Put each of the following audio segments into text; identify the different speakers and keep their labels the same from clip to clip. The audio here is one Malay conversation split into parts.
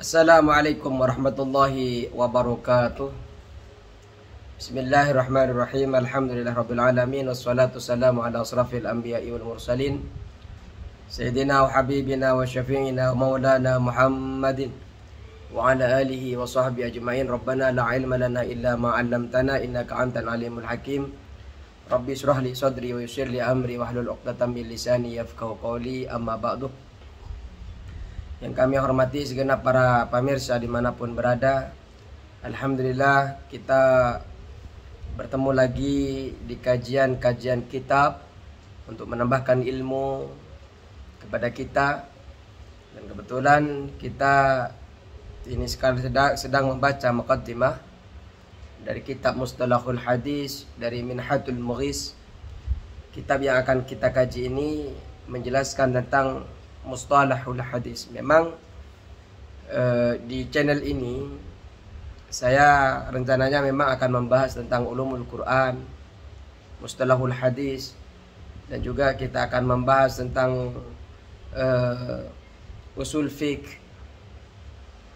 Speaker 1: Assalamualaikum warahmatullahi wabarakatuh. Bismillahirrahmanirrahim. Alhamdulillahirabbil alamin wassalatu wassalamu ala asrafil anbiya'i wal mursalin sayyidina wa habibina wa syafi'ina wa maulana Muhammadin wa ala alihi wa sahbihi ajma'in. Rabbana la ilma lana illa ma 'allamtana innaka antal alimul hakim. Rabbi israh li sadri wa yassir li amri wahlul 'uqdatam min lisani yafqahu qawli. Amma ba'du. Yang kami hormati segenap para pemirsa dimanapun berada, alhamdulillah kita bertemu lagi di kajian-kajian kitab untuk menambahkan ilmu kepada kita. Dan kebetulan kita ini sekarang sedang membaca muqaddimah dari kitab Mustalahul Hadis dari Minhatul Mughis. Kitab yang akan kita kaji ini menjelaskan tentang Mustalahul Hadis. Memang di channel ini saya rencananya memang akan membahas tentang ulumul Quran, Mustalahul Hadis, dan juga kita akan membahas tentang usul fiqh,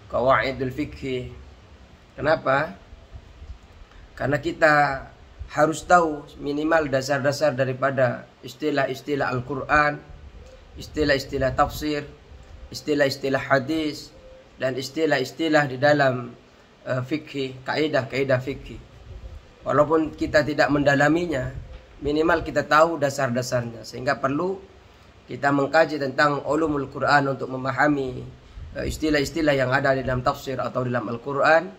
Speaker 1: qawaidul fiqh. Kenapa? Karena kita harus tahu minimal dasar-dasar daripada istilah-istilah Al-Quran, istilah-istilah tafsir, istilah-istilah hadis, dan istilah-istilah di dalam fikih, kaidah-kaidah fikih. Walaupun kita tidak mendalaminya, minimal kita tahu dasar-dasarnya. Sehingga perlu kita mengkaji tentang ulumul Quran untuk memahami istilah-istilah yang ada di dalam tafsir atau dalam Al-Quran.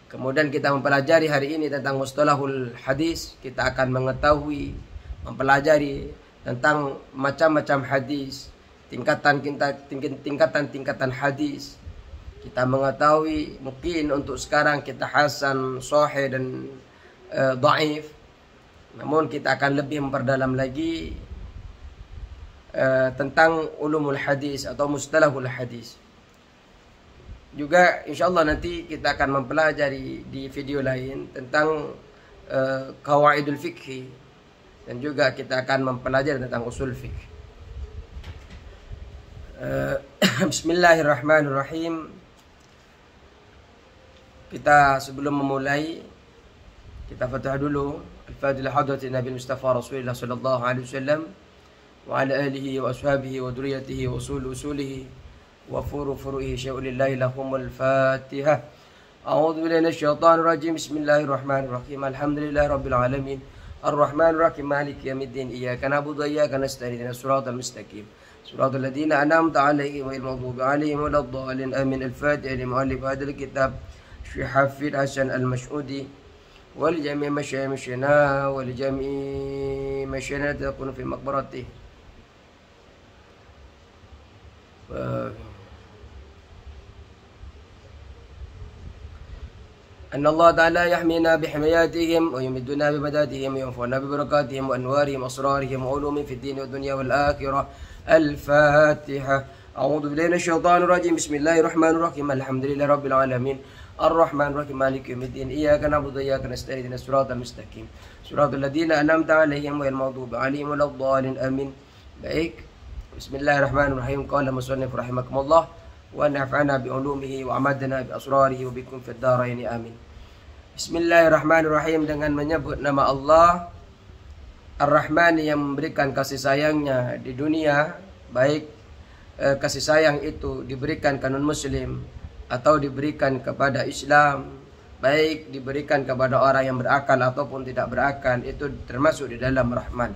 Speaker 1: Kemudian kita mempelajari hari ini tentang mustalahul hadis. Kita akan mengetahui, mempelajari tentang macam-macam hadis, tingkatan hadis. Kita mengetahui mungkin untuk sekarang kita hasan, sahih, dan dhaif. Namun kita akan lebih memperdalam lagi tentang ulumul hadis atau mustalahul hadis. Juga insyaallah nanti kita akan mempelajari di video lain tentang qawaidul fiqh. Dan juga kita akan mempelajari tentang usul fiqh. Bismillahirrahmanirrahim. Kita sebelum memulai, kita fatihah dulu. Al-Fatiha hadratin Nabi Mustafa Rasulullah sallallahu alaihi wasallam wa ala alihi wa ashabihi wa dzurriyyatihi wa usulihi wa furu'ihi syai'ulillahi lahumul Fatihah. A'udzu billahi minasyaitonir rajim. Bismillahirrahmanirrahim. Alhamdulillahirabbil alamin. Ar-Rahman Ar-Rahim Maliki Yaumiddin. Iyyaka na'budu wa iyyaka nasta'in. Ihdinas siratal mustaqim. Siratal ladzina an'amta 'alaihim ghairil maghdubi 'alaihim waladdallin. Amin. Al-Fatiha li mu'allif hadzal kitab Syekh Hafidz Hasan Al-Mas'udi wal jami' masyayikh wal jami' masyayikh takunu fi maqbaratih. أن الله تعالى يحمينا بحماياتهم ويمدنا بمدادهم وينفعنا ببركاتهم وأنوارهم وأسرارهم وعلومهم في الدين والدنيا والآخرة. الفاتحة. أعوذ بالله من الشيطان الرجيم. بسم الله الرحمن الرحيم. الحمد لله رب العالمين الرحمن الرحيم مالك يوم الدين. إياك نعبد وإياك نستعين. اهدنا الصراط المستقيم صراط الذين أنعمت عليهم غير المغضوب عليهم ولا الضالين. آمين. Baik. Bismillahirrahmanirrahim. Qala musannif rahimakumullah wa nafa'ana bi ulumihi wa amadna bi asrarihi wa bikum fid dharain. Amin. Bismillahirrahmanirrahim. Dengan menyebut nama Allah Ar-Rahman yang memberikan kasih sayangnya di dunia, baik kasih sayang itu diberikan ke non-muslim atau diberikan kepada Islam, baik diberikan kepada orang yang berakal ataupun tidak berakal, itu termasuk di dalam Rahman.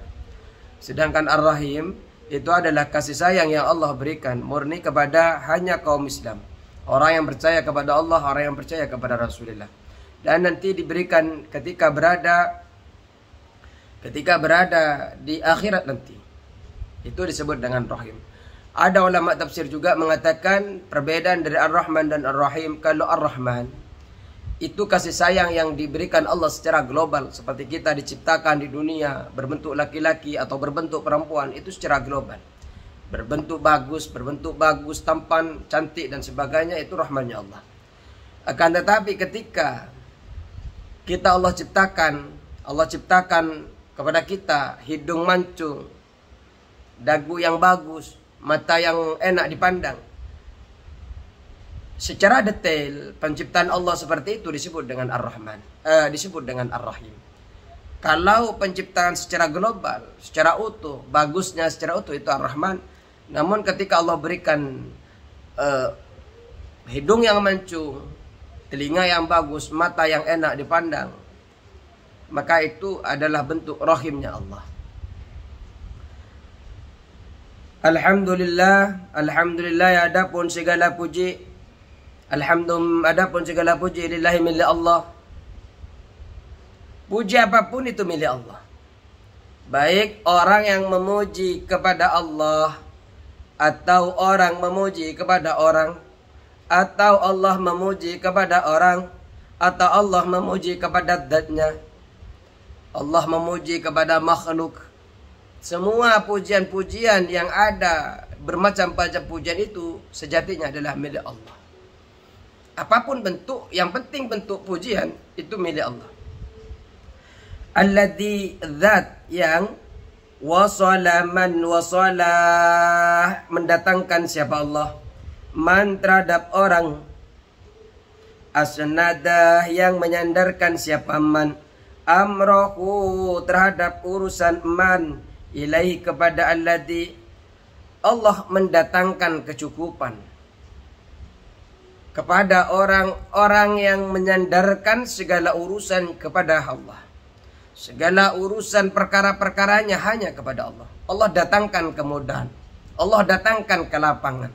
Speaker 1: Sedangkan Ar-Rahim itu adalah kasih sayang yang Allah berikan murni kepada hanya kaum Islam, orang yang percaya kepada Allah, orang yang percaya kepada Rasulullah. Dan nanti diberikan ketika berada di akhirat nanti. Itu disebut dengan Rahim. Ada ulama tafsir juga mengatakan perbedaan dari Ar-Rahman dan Ar-Rahim. Kalau Ar-Rahman itu kasih sayang yang diberikan Allah secara global, seperti kita diciptakan di dunia berbentuk laki-laki atau berbentuk perempuan, itu secara global. Berbentuk bagus, tampan, cantik dan sebagainya, itu rahmannya Allah. Akan tetapi ketika Allah ciptakan kepada kita hidung mancung, dagu yang bagus, mata yang enak dipandang, secara detail penciptaan Allah seperti itu disebut dengan Ar-Rahman, disebut dengan Ar-Rahim. Kalau penciptaan secara global, secara utuh, bagusnya secara utuh itu Ar-Rahman. Namun ketika Allah berikan hidung yang mancung, telinga yang bagus, mata yang enak dipandang, maka itu adalah bentuk rahimnya Allah. Alhamdulillah, alhamdulillah, adapun segala puji, adapun segala puji lillahi milik Allah. Puji apapun itu milik Allah. Baik orang yang memuji kepada Allah, atau orang memuji kepada orang, atau Allah memuji kepada orang, atau Allah memuji kepada zat-Nya, Allah memuji kepada makhluk. Semua pujian-pujian yang ada, bermacam-macam pujian itu sejatinya adalah milik Allah. Apapun bentuk, yang penting bentuk pujian itu milik Allah. Alladzi, zat yang wasala man wasala, mendatangkan siapa Allah, man terhadap orang, asnada yang menyandarkan siapa man, amrohu terhadap urusan man, ilaihi kepada alladzi, Allah mendatangkan kecukupan kepada orang-orang yang menyandarkan segala urusan kepada Allah. Segala urusan perkara-perkaranya hanya kepada Allah. Allah datangkan kemudahan, Allah datangkan kelapangan.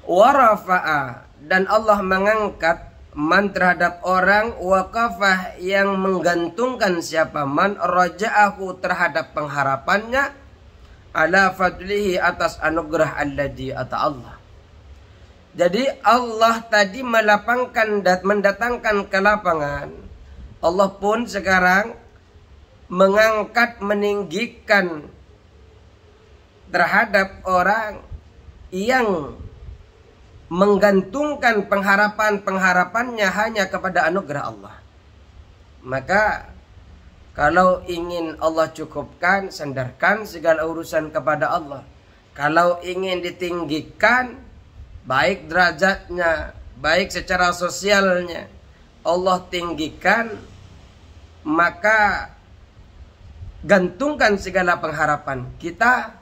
Speaker 1: Warafa'a, dan Allah mengangkat man terhadap orang, waqafah yang menggantungkan siapa man, raja'ahu terhadap pengharapannya, ala fadlihi atas anugerah alladzi ata Allah. Jadi Allah tadi melapangkan dan mendatangkan kelapangan. Allah pun sekarang mengangkat, meninggikan terhadap orang yang menggantungkan pengharapan-pengharapannya hanya kepada anugerah Allah. Maka kalau ingin Allah cukupkan, sandarkan segala urusan kepada Allah. Kalau ingin ditinggikan, baik derajatnya, baik secara sosialnya, Allah tinggikan, maka gantungkan segala pengharapan kita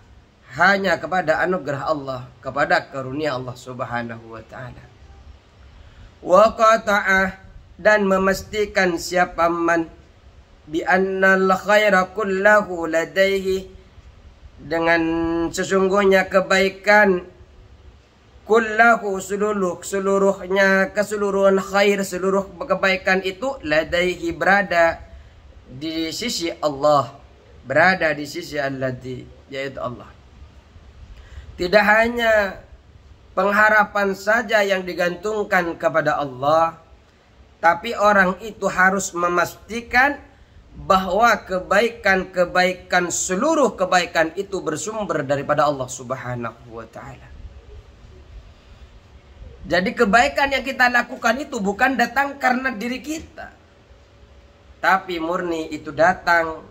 Speaker 1: hanya kepada anugerah Allah, kepada karunia Allah Subhanahu wa ta'ala. Wa qata'ah, dan memastikan siapa man, bi annal khaira kullahu ladaihi, dengan sesungguhnya kebaikan, kullahu seluruhnya, keseluruhan khair, seluruh kebaikan itu ladaihi berada di sisi Allah, berada di sisi alladzi, yaitu Allah. Tidak hanya pengharapan saja yang digantungkan kepada Allah, tapi orang itu harus memastikan bahwa kebaikan-kebaikan, seluruh kebaikan itu bersumber daripada Allah Subhanahu wa ta'ala. Jadi kebaikan yang kita lakukan itu bukan datang karena diri kita, tapi murni itu datang,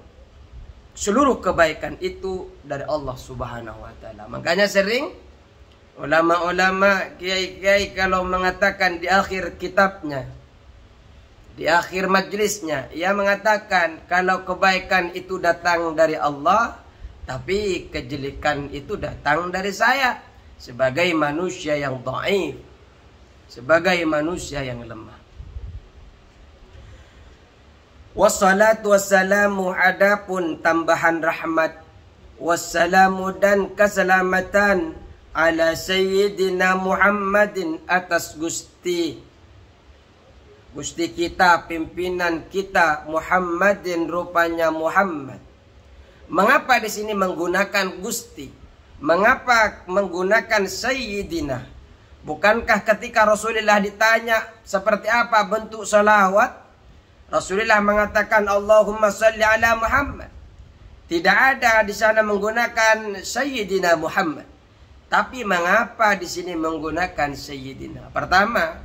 Speaker 1: seluruh kebaikan itu dari Allah Subhanahu wa ta'ala. Makanya sering ulama-ulama, kiai-kiai kalau mengatakan di akhir kitabnya, di akhir majlisnya, ia mengatakan kalau kebaikan itu datang dari Allah, tapi kejelekan itu datang dari saya sebagai manusia yang dhaif, sebagai manusia yang lemah. Wassalatu wassalamu, adapun tambahan rahmat, wassalamu dan keselamatan, ala sayyidina Muhammadin atas Gusti kita, pimpinan kita Muhammadin, rupanya Muhammad. Mengapa di sini menggunakan Gusti? Mengapa menggunakan sayyidina? Bukankah ketika Rasulullah ditanya seperti apa bentuk salawat, Rasulullah mengatakan Allahumma salli ala Muhammad. Tidak ada di sana menggunakan Sayyidina Muhammad. Tapi mengapa di sini menggunakan Sayyidina? Pertama,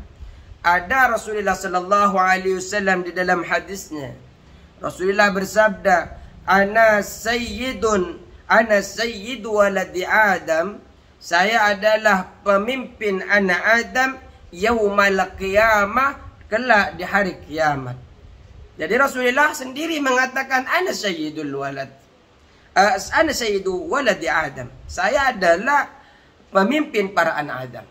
Speaker 1: ada Rasulullah sallallahu alaihi wasallam di dalam hadisnya. Rasulullah bersabda, ana sayyidu waladi Adam, saya adalah pemimpin anak Adam yaumal qiyamah, kelak di hari kiamat. Jadi Rasulullah sendiri mengatakan ana sayyidul walad, ana sayyidu waladi Adam, saya adalah pemimpin para anak Adam.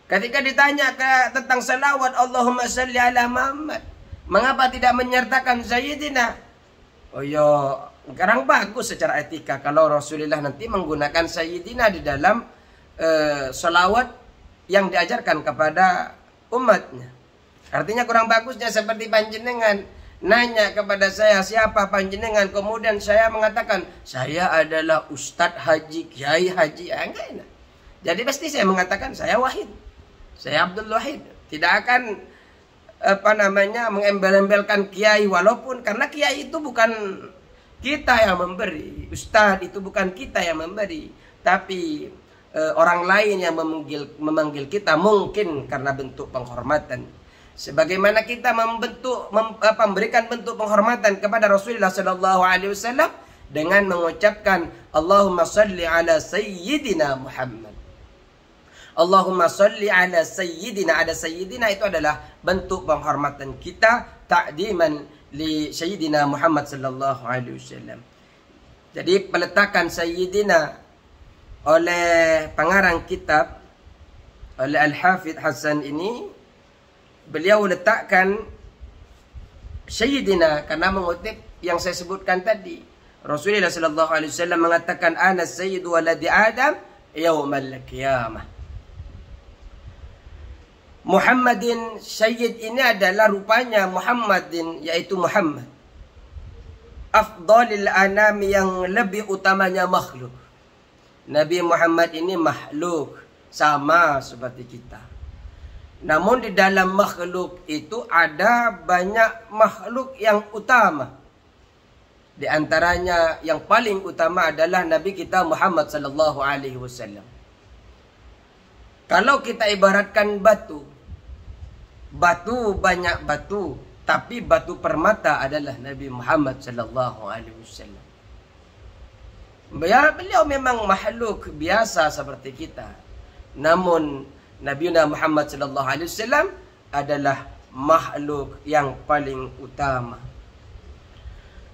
Speaker 1: Ketika ditanya tentang salawat Allahumma salli ala Muhammad, mengapa tidak menyertakan Sayyidina? Oh ya, sekarang bagus secara etika kalau Rasulullah nanti menggunakan Sayyidina di dalam salawat yang diajarkan kepada umatnya. Artinya kurang bagusnya seperti panjenengan nanya kepada saya, siapa panjenengan? Kemudian saya mengatakan, saya adalah Ustadz Haji, Kiai Haji. Enggak enak. Jadi pasti saya mengatakan, saya Wahid. Saya Abdul Wahid. Tidak akan mengembel-embelkan Kiai. Walaupun karena Kiai itu bukan kita yang memberi. Ustadz itu bukan kita yang memberi. Tapi orang lain yang memanggil kita mungkin karena bentuk penghormatan. Sebagaimana kita memberikan bentuk penghormatan kepada Rasulullah sallallahu alaihi wasallam dengan mengucapkan Allahumma salli ala sayyidina Muhammad. Allahumma salli ala sayyidina. Ada sayyidina itu adalah bentuk penghormatan kita, ta'diman li sayyidina Muhammad sallallahu alaihi wasallam. Jadi peletakan sayyidina oleh pengarang kitab, oleh Al-Hafidh Hasan ini, beliau letakkan Sayyidina karena mengutip yang saya sebutkan tadi. Rasulullah sallallahu alaihi wasallam mengatakan ana sayyidu waladi Adam yaumal qiyamah. Muhammadin, sayyid ini adalah rupanya Muhammadin, yaitu Muhammad. Afdalil anam, yang lebih utamanya makhluk. Nabi Muhammad ini makhluk sama seperti kita. Namun di dalam makhluk itu ada banyak makhluk yang utama. Di antaranya yang paling utama adalah Nabi kita Muhammad sallallahu alaihi wasallam. Kalau kita ibaratkan batu, banyak batu, tapi batu permata adalah Nabi Muhammad sallallahu alaihi wasallam. Beliau memang makhluk biasa seperti kita. Namun Nabi Muhammad sallallahu alaihi wasallam adalah makhluk yang paling utama.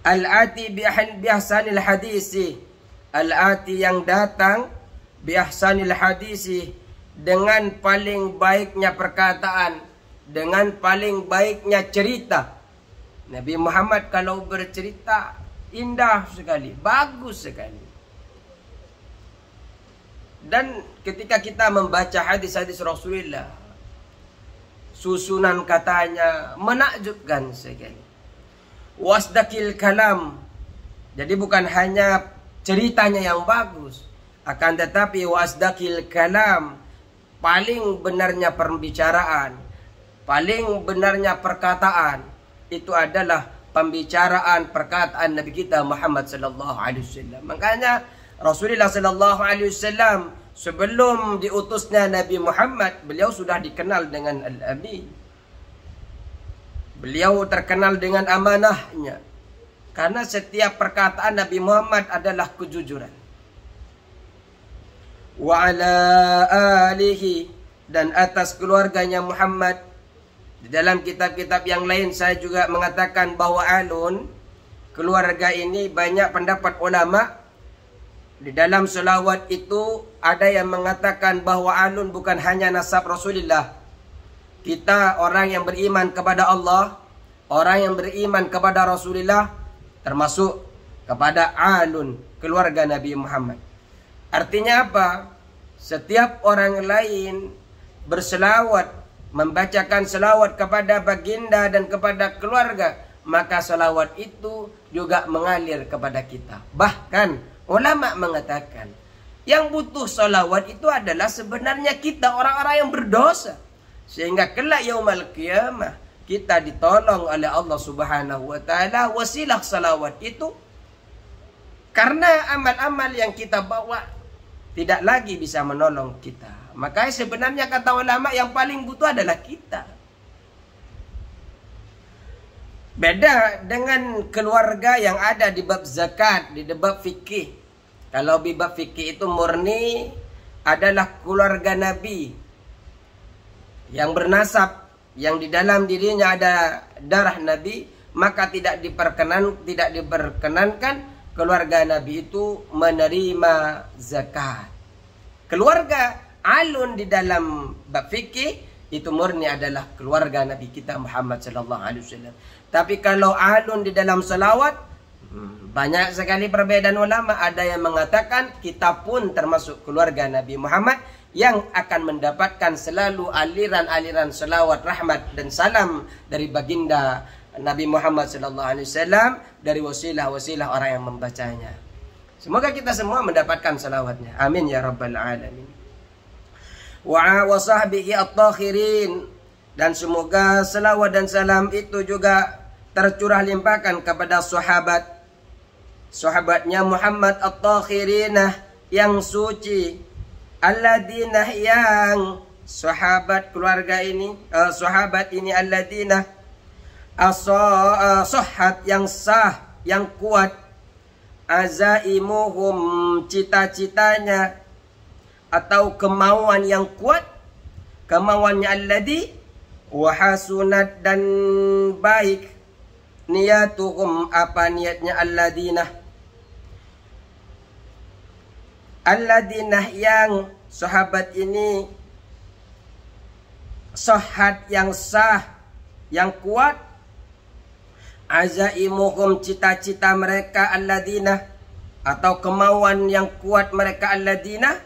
Speaker 1: Al-ati biahsanil hadisi, al-ati yang datang biahsanil hadisi, dengan paling baiknya perkataan, dengan paling baiknya cerita. Nabi Muhammad kalau bercerita indah sekali, bagus sekali. Dan ketika kita membaca hadis-hadis Rasulullah, susunan katanya menakjubkan sekali. Wasdaqil kalam, jadi bukan hanya ceritanya yang bagus, akan tetapi wasdaqil kalam, paling benarnya pembicaraan, paling benarnya perkataan, itu adalah pembicaraan perkataan Nabi kita Muhammad sallallahu alaihi wasallam. Makanya Rasulullah sallallahu alaihi wasallam sebelum diutusnya Nabi Muhammad, beliau sudah dikenal dengan Al-Amin. Beliau terkenal dengan amanahnya, karena setiap perkataan Nabi Muhammad adalah kejujuran. Wa ala alihi, dan atas keluarganya Muhammad. Di dalam kitab-kitab yang lain saya juga mengatakan bahwa alun, keluarga ini, banyak pendapat ulama. Di dalam selawat itu ada yang mengatakan bahwa alun bukan hanya nasab Rasulullah. Kita orang yang beriman kepada Allah, orang yang beriman kepada Rasulullah, termasuk kepada alun, keluarga Nabi Muhammad. Artinya apa? Setiap orang lain berselawat, membacakan selawat kepada baginda dan kepada keluarga, maka selawat itu juga mengalir kepada kita. Bahkan ulama mengatakan yang butuh salawat itu adalah sebenarnya kita, orang-orang yang berdosa. Sehingga kelak yaumal qiyamah kita ditolong oleh Allah Subhanahu wa taala. Wasilah salawat itu karena amal-amal yang kita bawa tidak lagi bisa menolong kita. Makanya sebenarnya kata ulama yang paling butuh adalah kita. Beda dengan keluarga yang ada di bab zakat, di bab fikih. Kalau di bab fikih itu murni adalah keluarga Nabi yang bernasab, yang di dalam dirinya ada darah Nabi, maka tidak diperkenankan keluarga Nabi itu menerima zakat. Keluarga alun di dalam bab fikih itu murni adalah keluarga Nabi kita Muhammad sallallahu alaihi wasallam. Tapi kalau alun di dalam salawat, banyak sekali perbedaan ulama. Ada yang mengatakan kita pun termasuk keluarga Nabi Muhammad yang akan mendapatkan selalu aliran-aliran selawat, rahmat dan salam dari baginda Nabi Muhammad SAW dari wasilah-wasilah orang yang membacanya. Semoga kita semua mendapatkan selawatnya. Amin ya rabbal alamin. Wa sahbihi at-takhirin, dan semoga selawat dan salam itu juga tercurah limpahkan kepada sahabatnya Muhammad at-takhirinah yang suci, alladzina yang sahabat keluarga ini, sahabat ini alladzina sahhat yang sah, yang kuat, azaimuhum cita-citanya atau kemauan yang kuat, kemauannya alladzi wa hasunat dan baik, niyatuhum apa niatnya alladzina yang sahabat ini sahhat yang sah, yang kuat, azaimuhum cita-cita mereka alladzina atau kemauan yang kuat mereka alladzina,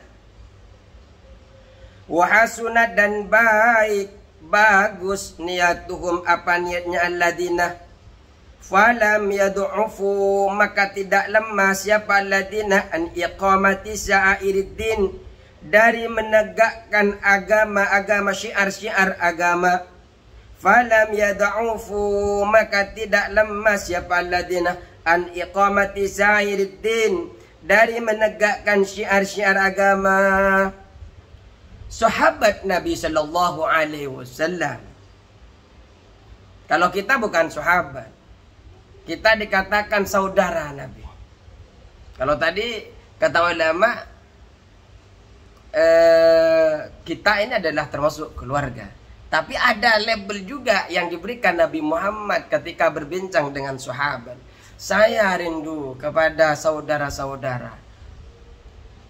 Speaker 1: wa hasunat dan baik, bagus, niyatuhum apa niatnya alladzina, falam yadu'ufu maka tidak lemah siapa alladzina an iqamati sya'iriddin dari menegakkan agama-agama, syiar-syiar agama. Falam yadu'ufu maka tidak lemah siapa alladzina an iqamati sya'iriddin dari menegakkan syiar-syiar agama. Sahabat Nabi sallallahu alaihi wasallam. Kalau kita bukan sahabat, kita dikatakan saudara Nabi. Kalau tadi kata ulama, kita ini adalah termasuk keluarga. Tapi ada label juga yang diberikan Nabi Muhammad ketika berbincang dengan sahabat. Saya rindu kepada saudara-saudara.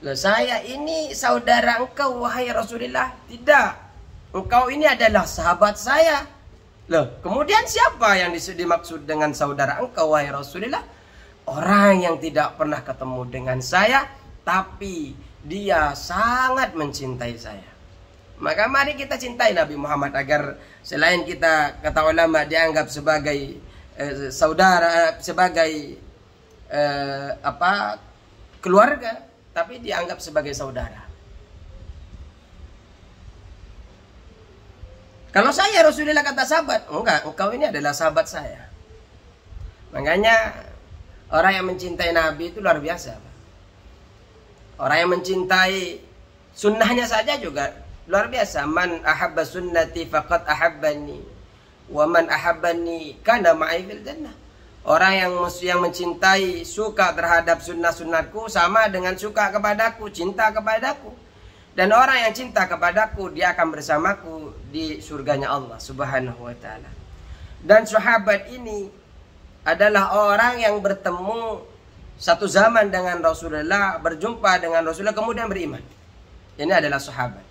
Speaker 1: Loh, saya ini saudara engkau wahai Rasulullah. Tidak, engkau ini adalah sahabat saya. Loh, kemudian siapa yang dimaksud dengan saudara engkau wahai Rasulullah? Orang yang tidak pernah ketemu dengan saya, tapi dia sangat mencintai saya. Maka mari kita cintai Nabi Muhammad agar selain kita, kata ulama, dianggap sebagai saudara, sebagai keluarga, tapi dianggap sebagai saudara. Kalau saya Rasulullah kata sahabat, enggak, engkau ini adalah sahabat saya. Makanya orang yang mencintai Nabi itu luar biasa. Orang yang mencintai sunnahnya saja juga luar biasa. Man ahabba sunnati faqad ahabbani, wa man ahabbani kana ma'i fil jannah. Orang yang mencintai, suka terhadap sunnah-sunnahku sama dengan suka kepadaku, cinta kepadaku. Dan orang yang cinta kepadaku, dia akan bersamaku di surganya Allah Subhanahu wa ta'ala. Dan sahabat ini adalah orang yang bertemu satu zaman dengan Rasulullah, berjumpa dengan Rasulullah, kemudian beriman. Ini adalah sahabat.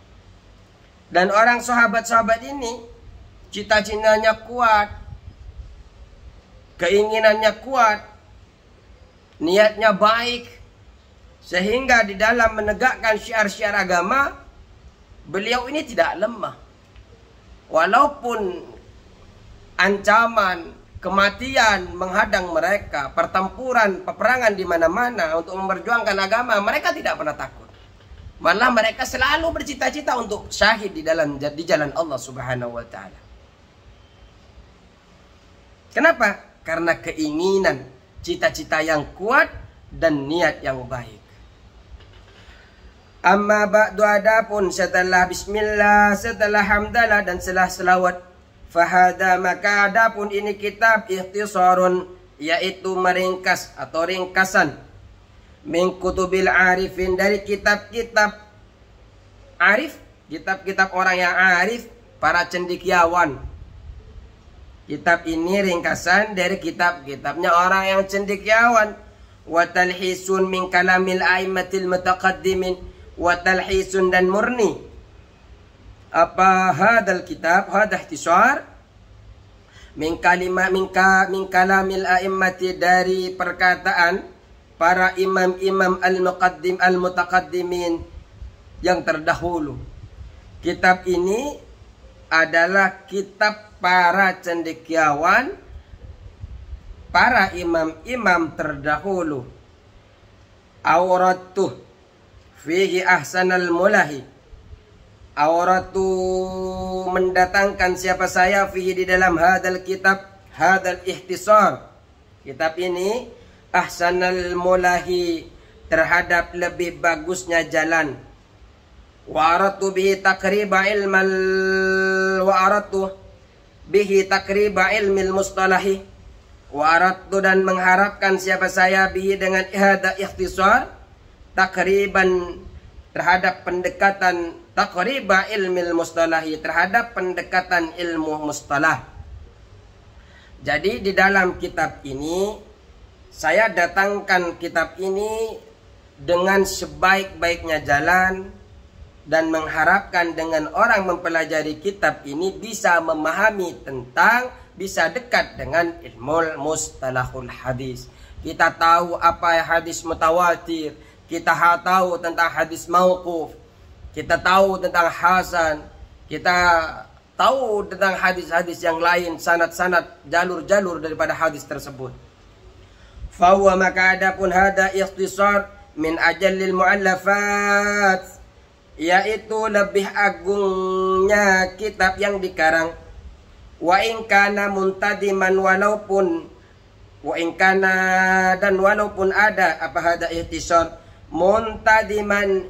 Speaker 1: Dan orang sahabat-sahabat ini cita-citanya kuat, keinginannya kuat, niatnya baik, sehingga di dalam menegakkan syiar-syiar agama, beliau ini tidak lemah. Walaupun ancaman kematian menghadang mereka, pertempuran, peperangan di mana-mana untuk memperjuangkan agama, mereka tidak pernah takut. Malah mereka selalu bercita-cita untuk syahid di jalan Allah Subhanahu wa ta'ala. Kenapa? Karena keinginan, cita-cita yang kuat dan niat yang baik. Amma ba'du, adapun setelah bismillah, setelah hamdalah dan setelah selawat, fahada maka adapun ini kitab ikhtisarun, yaitu meringkas atau ringkasan min kutubil arifin, dari kitab-kitab arif, kitab-kitab orang yang arif, para cendekiawan. Kitab ini ringkasan dari kitab-kitabnya orang yang cendekiawan. Wa talhisun min kalamil a'immatil mutaqaddimin, wa talhisun dan murni. Apa hadal kitab? Hada ihtisar min kalamil a'immati, dari perkataan para imam-imam al-mutaqaddimin yang terdahulu. Kitab ini adalah kitab para cendekiawan, para imam-imam terdahulu. Awratuh fihi ahsanal mulahi. Awratu mendatangkan siapa saya fihi di dalam hadal kitab, hadal ihtisar. Kitab ini ahsanal mulahi, terhadap lebih bagusnya jalan. Wa aratu bihi takriba ilmal wa aratu bihi takriba ilmil mustalahi. Wa aratu dan mengharapkan siapa saya bihi dengan hada ikhtisar, takriban terhadap pendekatan, takriba ilmil mustalahi, terhadap pendekatan ilmu mustalah. Jadi di dalam kitab ini saya datangkan kitab ini dengan sebaik-baiknya jalan, dan mengharapkan dengan orang mempelajari kitab ini bisa memahami tentang, bisa dekat dengan ilmu mustalahul hadis. Kita tahu apa hadis mutawatir, kita tahu tentang hadis mauquf, kita tahu tentang hasan, kita tahu tentang hadis-hadis yang lain, sanad-sanad, jalur-jalur daripada hadis tersebut. Fahuwa, maka adapun hada ikhtisar min ajallil muallafat, yaitu lebih agungnya kitab yang dikarang. Wa in kana muntadiman, walaupun wa in kana dan walaupun ada apa hada ikhtisar muntadiman,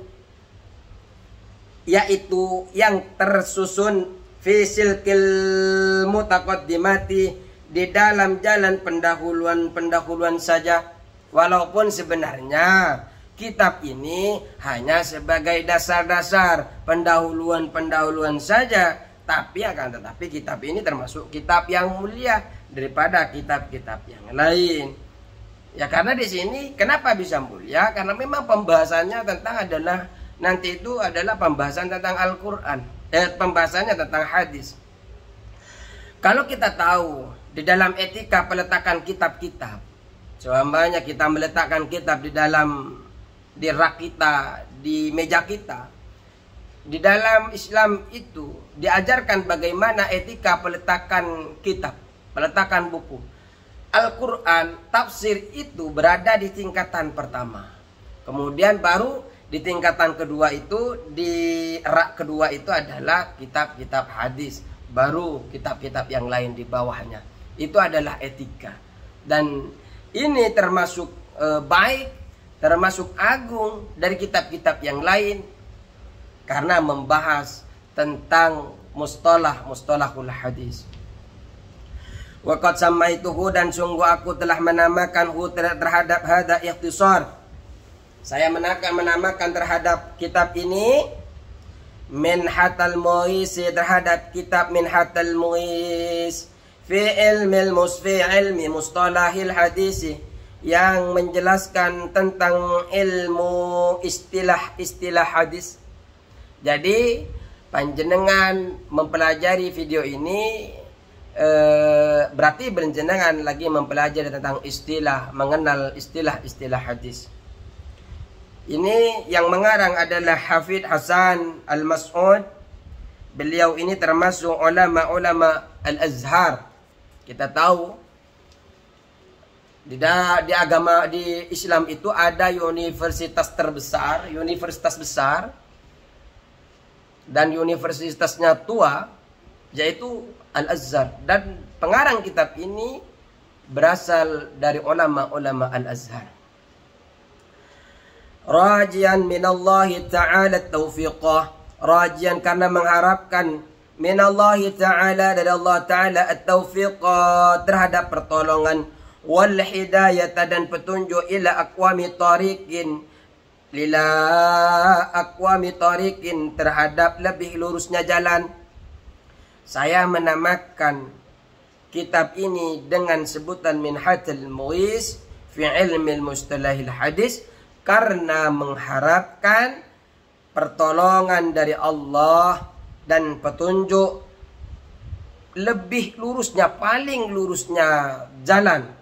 Speaker 1: yaitu yang tersusun fi silkil mutaqaddimati, di dalam jalan pendahuluan saja. Walaupun sebenarnya kitab ini hanya sebagai dasar-dasar pendahuluan saja, tapi akan tetapi kitab ini termasuk kitab yang mulia daripada kitab-kitab yang lain. Ya karena di sini kenapa bisa mulia? Karena memang pembahasannya tentang adalah nanti itu adalah pembahasan tentang Al-Qur'an, pembahasannya tentang hadis. Kalau kita tahu di dalam etika peletakan kitab-kitab, semuanya kita meletakkan kitab di dalam di rak kita, di meja kita. Di dalam Islam itu diajarkan bagaimana etika peletakan kitab, peletakan buku. Al-Quran, tafsir itu berada di tingkatan pertama. Kemudian baru di tingkatan kedua itu, di rak kedua itu adalah kitab-kitab hadis. Baru kitab-kitab yang lain di bawahnya. Itu adalah etika. Dan ini termasuk baik, termasuk agung dari kitab-kitab yang lain. Karena membahas tentang mustalahul hadis. Waqad samaituhu, dan sungguh aku telah menamakan terhadap hada ikhtisar. Saya menamakan terhadap kitab ini Minhatul Mu'is, terhadap kitab Minhatul Mu'is fi ilmi mustalahil hadis, yang menjelaskan tentang ilmu istilah hadis. Jadi panjenengan mempelajari video ini berarti berjenengan lagi mempelajari tentang istilah, mengenal istilah hadis. Ini yang mengarang adalah Hafidz Hasan Al-Mas'ud. Beliau ini termasuk ulama Al-Azhar. Kita tahu di agama, di Islam itu ada universitas terbesar, universitas besar, dan universitasnya tua, yaitu Al-Azhar. Dan pengarang kitab ini berasal dari ulama Al-Azhar. Rajian minallahi ta'ala taufiqah, rajian karena mengharapkan, minallahi ta'ala dari Allah ta'ala at-taufiqah terhadap pertolongan, wal hidayah dan petunjuk, ila aqwami tariqin lila aqwami tariqin, terhadap lebih lurusnya jalan. Saya menamakan kitab ini dengan sebutan Minhatul Mughis fi ilmi mustalahil hadis, karena mengharapkan pertolongan dari Allah dan petunjuk lebih lurusnya, paling lurusnya jalan.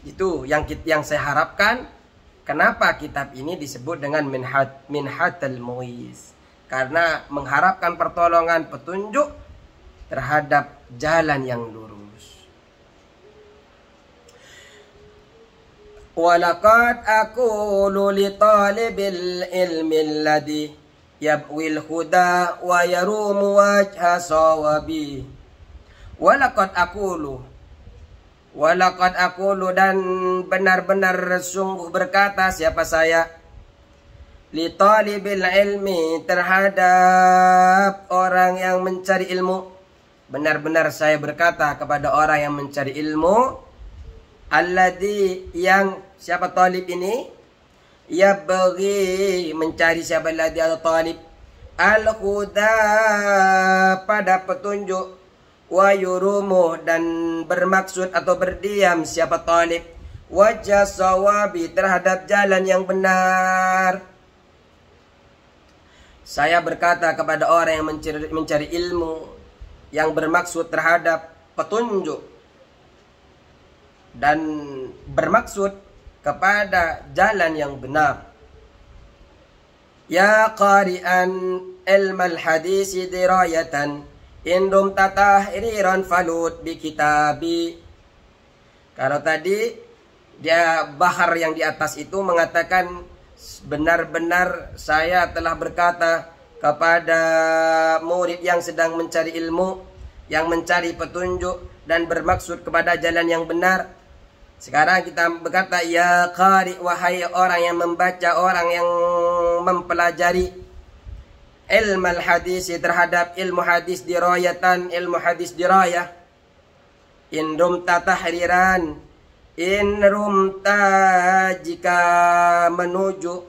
Speaker 1: Itu yang saya harapkan. Kenapa kitab ini disebut dengan Minhatul Mughis? Karena mengharapkan pertolongan, petunjuk terhadap jalan yang lurus. Walaqad aqulu li talibil ilmi alladhi yabwil huda wa yarumu wajha sawabi. Walaqad aqulu, dan benar-benar sungguh berkata siapa saya, li talibil ilmi, terhadap orang yang mencari ilmu. Benar-benar saya berkata kepada orang yang mencari ilmu, alladhi, yang siapa talib ini? Yabghi, mencari, siapa alladhi atau talib? Al-huda, pada petunjuk. Wa yurumu, dan bermaksud atau berdiam, siapa talib? Wajah sawabi, terhadap jalan yang benar. Saya berkata kepada orang yang mencari ilmu, yang bermaksud terhadap petunjuk dan bermaksud kepada jalan yang benar. Ya qari'an ilmal hadisi dirayatan, indum tatahriran falut bi kitabi. Kalau tadi dia bahar yang di atas itu mengatakan benar-benar saya telah berkata kepada murid yang sedang mencari ilmu, yang mencari petunjuk dan bermaksud kepada jalan yang benar. Sekarang kita berkata, ya qari, wahai orang yang membaca, orang yang mempelajari ilmu hadis, terhadap ilmu hadis dirayatan, ilmu hadis dirayah. In rumta tahriran, in rumta jika menuju,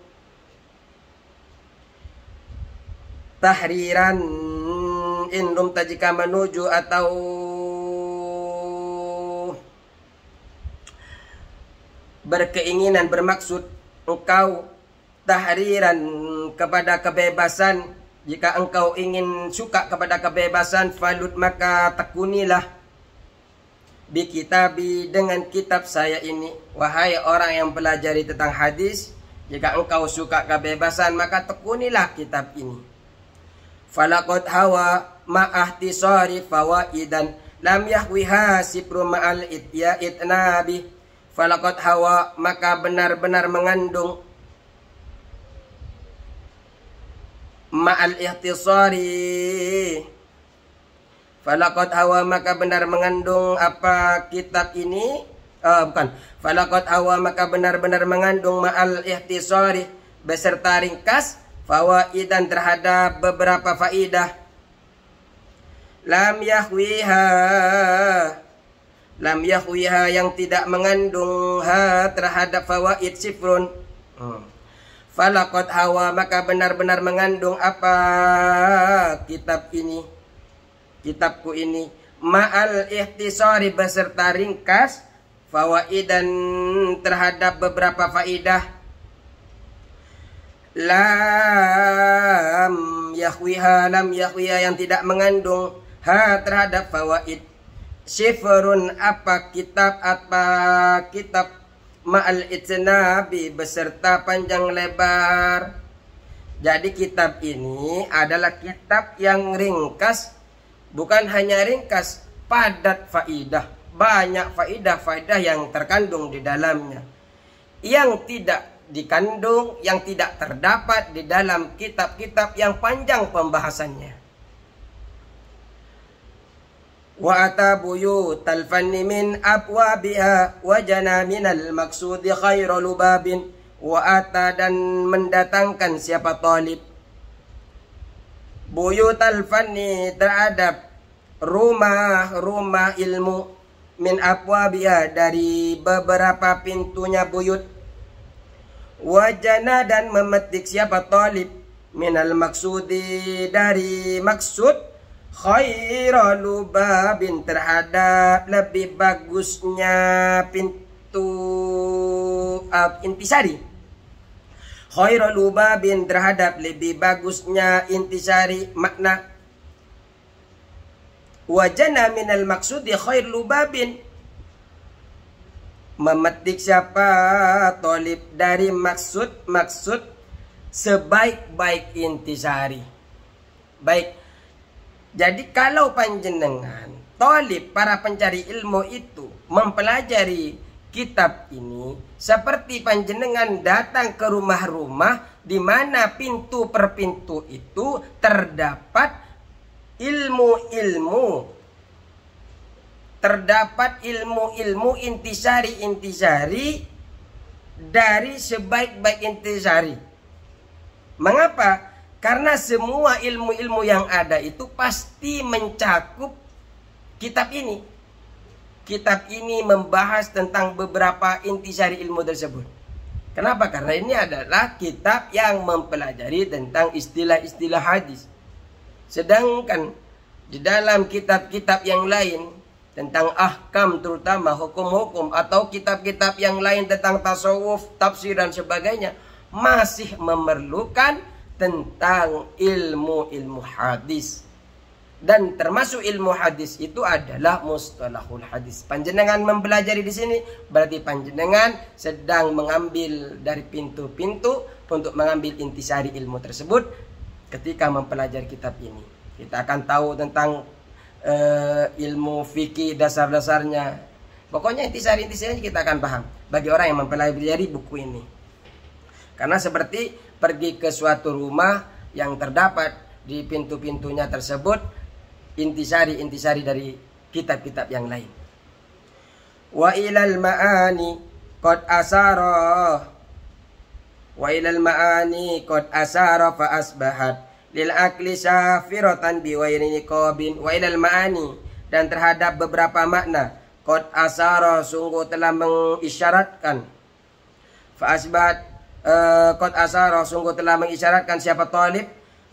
Speaker 1: tahriran, in rumta jika menuju atau berkeinginan, bermaksud engkau tahriran kepada kebebasan. Jika engkau ingin suka kepada kebebasan, falut, maka tekunilah bi kitabi, dengan kitab saya ini. Wahai orang yang pelajari tentang hadis, jika engkau suka kebebasan, maka tekunilah kitab ini. Falaqad hawa ma'ahtisari fawaidan lam yahwiha sibru ma'al itnabi. Falaqad hawa, maka benar-benar mengandung, ma'al ihtisari. Falaqad hawa, maka benar mengandung apa kitab ini? Falaqad hawa, maka benar-benar mengandung ma'al ihtisari, beserta ringkas, fawaidan, terhadap beberapa faidah. Lam yahwiha, yang tidak mengandung ha terhadap fawaid sifrun. Falaqad hawa, maka benar-benar mengandung apa kitab ini, kitabku ini, ma'al ihtisari, beserta ringkas, fawaidan, terhadap beberapa faidah. Lam yahwiha, yang tidak mengandung ha terhadap fawaid. Sifrun, apa kitab ma'al itnabi, beserta panjang lebar. Jadi kitab ini adalah kitab yang ringkas, bukan hanya ringkas, padat faidah, banyak faidah-faidah yang terkandung di dalamnya, yang tidak dikandung, yang tidak terdapat di dalam kitab-kitab yang panjang pembahasannya. Wa atabuyu talfanni min abwabiha wa jana minal maksudi khairul babin. Wa ata, dan mendatangkan siapa talib, buyut al-fanni, terhadap rumah-rumah ilmu, min abwabiha, dari beberapa pintunya buyut. Wajana dan memetik siapa talib minal maksudi dari maksud khairul babin terhadap lebih bagusnya pintu intisari. Khairul babin terhadap lebih bagusnya intisari makna. Wajana minal maksudi khairul babin memetik siapa talib dari maksud sebaik-baik intisari. Baik. Jadi kalau panjenengan talib para pencari ilmu itu mempelajari kitab ini seperti panjenengan datang ke rumah-rumah di mana pintu per pintu itu terdapat ilmu-ilmu, terdapat ilmu-ilmu intisari dari sebaik-baik intisari. Mengapa? Karena semua ilmu-ilmu yang ada itu pasti mencakup kitab ini. Kitab ini membahas tentang beberapa intisari ilmu tersebut. Kenapa? Karena ini adalah kitab yang mempelajari tentang istilah-istilah hadis. Sedangkan di dalam kitab-kitab yang lain tentang ahkam, terutama hukum-hukum, atau kitab-kitab yang lain tentang tasawuf, tafsir dan sebagainya, masih memerlukan tentang ilmu-ilmu hadis. Dan termasuk ilmu hadis itu adalah mustalahul hadis. Panjenengan mempelajari di sini berarti panjenengan sedang mengambil dari pintu-pintu untuk mengambil intisari ilmu tersebut. Ketika mempelajari kitab ini, kita akan tahu tentang ilmu fikih dasar-dasarnya. Pokoknya intisari-intisarinya kita akan paham bagi orang yang mempelajari buku ini. Karena seperti pergi ke suatu rumah yang terdapat di pintu-pintunya tersebut intisari-intisari dari kitab-kitab yang lain. Wa ilal ma'ani qad asara fa asbahat lil akli safiratan biwairi niqabin. Wa ilal ma'ani, dan terhadap beberapa makna, qad asara sungguh telah mengisyaratkan, fa asbahat qad asara sungguh telah mengisyaratkan siapa talib,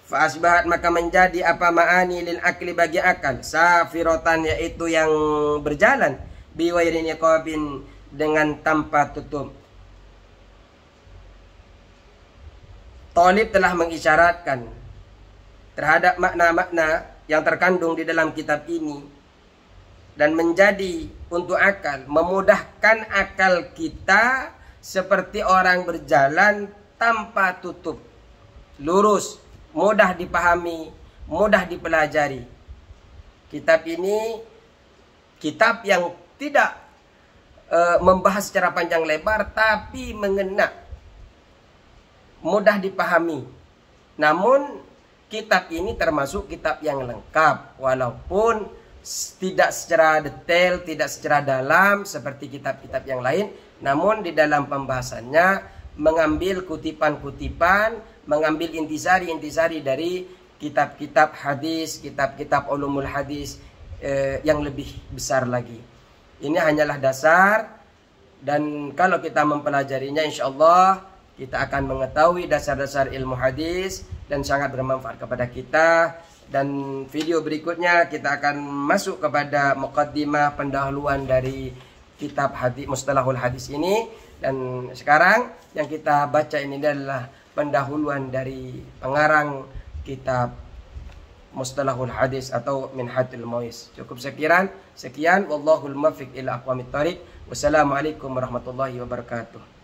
Speaker 1: fa asbahat maka menjadi apa ma'ani lil akli bagi akal, safiratan yaitu yang berjalan, biwairi niqabin dengan tanpa tutup. Talib telah mengisyaratkan terhadap makna-makna yang terkandung di dalam kitab ini dan menjadi untuk akal, memudahkan akal kita seperti orang berjalan tanpa tutup, lurus, mudah dipahami, mudah dipelajari. Kitab ini kitab yang tidak membahas secara panjang lebar tapi mengena, mudah dipahami. Namun kitab ini termasuk kitab yang lengkap, walaupun tidak secara detail, tidak secara dalam seperti kitab-kitab yang lain. Namun di dalam pembahasannya mengambil kutipan-kutipan, mengambil intisari-intisari dari kitab-kitab hadis, kitab-kitab ulumul hadis yang lebih besar lagi. Ini hanyalah dasar, dan kalau kita mempelajarinya insya Allah kita akan mengetahui dasar-dasar ilmu hadis dan sangat bermanfaat kepada kita. Dan video berikutnya kita akan masuk kepada muqaddimah, pendahuluan dari kitab hadis, mustalahul hadis ini. Dan sekarang yang kita baca ini adalah pendahuluan dari pengarang kitab mustalahul hadis atau Minhatul Mu'is. Cukup sekian. Wallahul muwaffiq ila aqwamit thoriq. Wassalamualaikum warahmatullahi wabarakatuh.